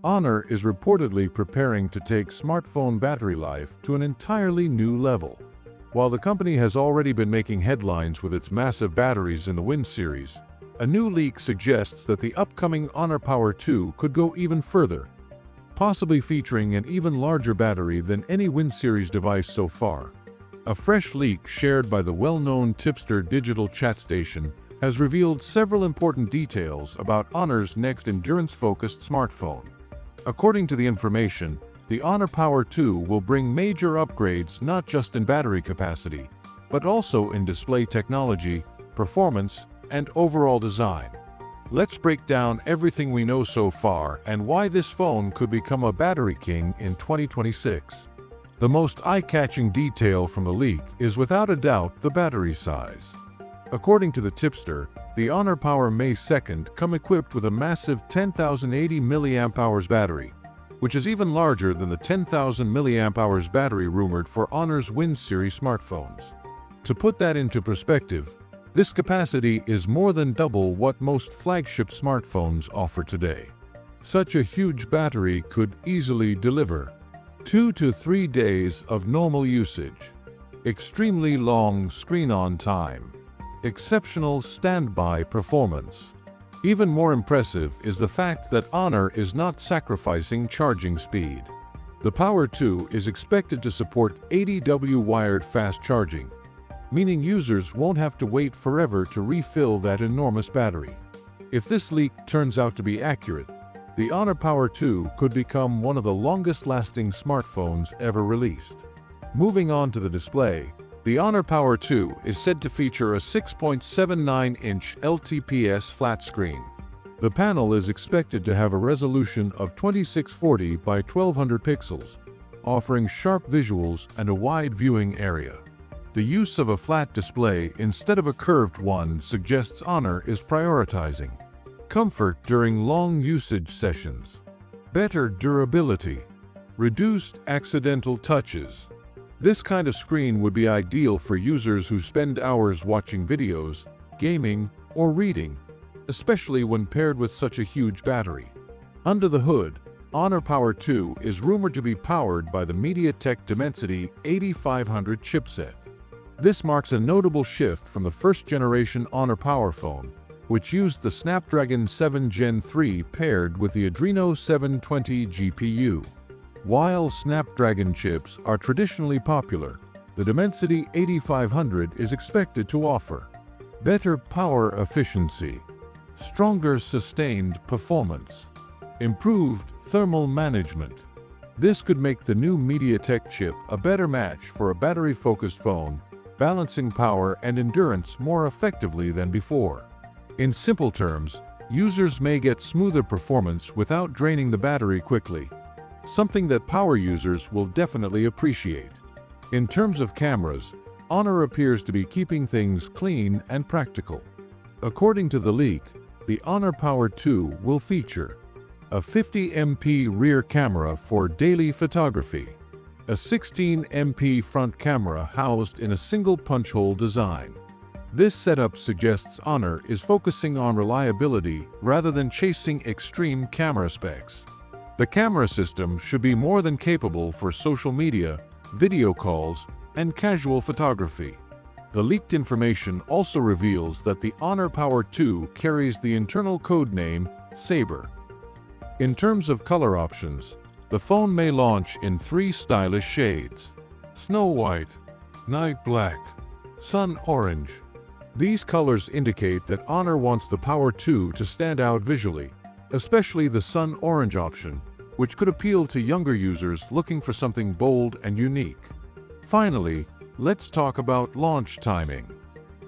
Honor is reportedly preparing to take smartphone battery life to an entirely new level. While the company has already been making headlines with its massive batteries in the Wind series, a new leak suggests that the upcoming Honor Power 2 could go even further, possibly featuring an even larger battery than any Wind series device so far. A fresh leak shared by the well-known tipster digital chat station has revealed several important details about Honor's next endurance-focused smartphone. According to the information, the Honor Power 2 will bring major upgrades not just in battery capacity, but also in display technology, performance, and overall design. Let's break down everything we know so far and why this phone could become a battery king in 2026. The most eye-catching detail from the leak is without a doubt the battery size. According to the tipster, the Honor Power May 2nd come equipped with a massive 10,080 mAh battery, which is even larger than the 10,000 mAh battery rumored for Honor's Wind series smartphones. To put that into perspective, this capacity is more than double what most flagship smartphones offer today. Such a huge battery could easily deliver 2 to 3 days of normal usage, extremely long screen-on time, exceptional standby performance. Even more impressive is the fact that Honor is not sacrificing charging speed. The Power 2 is expected to support 80W wired fast charging, meaning users won't have to wait forever to refill that enormous battery. If this leak turns out to be accurate, the Honor Power 2 could become one of the longest-lasting smartphones ever released. Moving on to the display, the Honor Power 2 is said to feature a 6.79-inch LTPS flat screen. The panel is expected to have a resolution of 2640 by 1200 pixels, offering sharp visuals and a wide viewing area. The use of a flat display instead of a curved one suggests Honor is prioritizing comfort during long usage sessions, better durability, reduced accidental touches. This kind of screen would be ideal for users who spend hours watching videos, gaming, or reading, especially when paired with such a huge battery. Under the hood, Honor Power 2 is rumored to be powered by the MediaTek Dimensity 8500 chipset. This marks a notable shift from the first-generation Honor Power phone, which used the Snapdragon 7 Gen 3 paired with the Adreno 720 GPU. While Snapdragon chips are traditionally popular, the Dimensity 8500 is expected to offer better power efficiency, stronger sustained performance, improved thermal management. This could make the new MediaTek chip a better match for a battery-focused phone, balancing power and endurance more effectively than before. In simple terms, users may get smoother performance without draining the battery quickly, something that power users will definitely appreciate. In terms of cameras, Honor appears to be keeping things clean and practical. According to the leak, the Honor Power 2 will feature a 50MP rear camera for daily photography, a 16MP front camera housed in a single punch-hole design. This setup suggests Honor is focusing on reliability rather than chasing extreme camera specs. The camera system should be more than capable for social media, video calls, and casual photography. The leaked information also reveals that the Honor Power 2 carries the internal code name Saber. In terms of color options, the phone may launch in 3 stylish shades: Snow White, Night Black, Sun Orange. These colors indicate that Honor wants the Power 2 to stand out visually, especially the Sun Orange option, which could appeal to younger users looking for something bold and unique. Finally, let's talk about launch timing.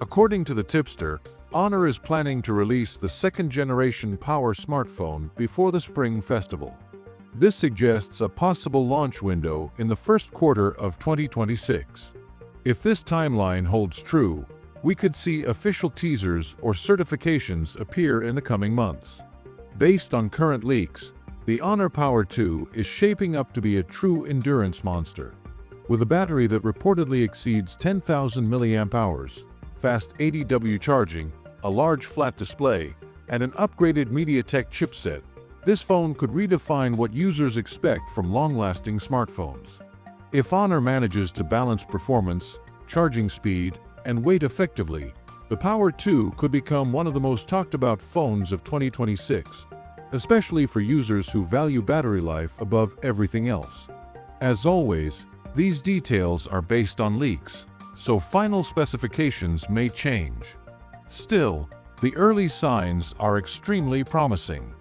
According to the tipster, Honor is planning to release the second-generation Power smartphone before the Spring Festival. This suggests a possible launch window in the first quarter of 2026. If this timeline holds true, we could see official teasers or certifications appear in the coming months. Based on current leaks, the Honor Power 2 is shaping up to be a true endurance monster. With a battery that reportedly exceeds 10,000 mAh, fast 80W charging, a large flat display, and an upgraded MediaTek chipset, This phone could redefine what users expect from long-lasting smartphones. If Honor manages to balance performance, charging speed, and weight effectively, the Power 2 could become one of the most talked about phones of 2026, especially for users who value battery life above everything else. As always, these details are based on leaks, so final specifications may change. Still, the early signs are extremely promising.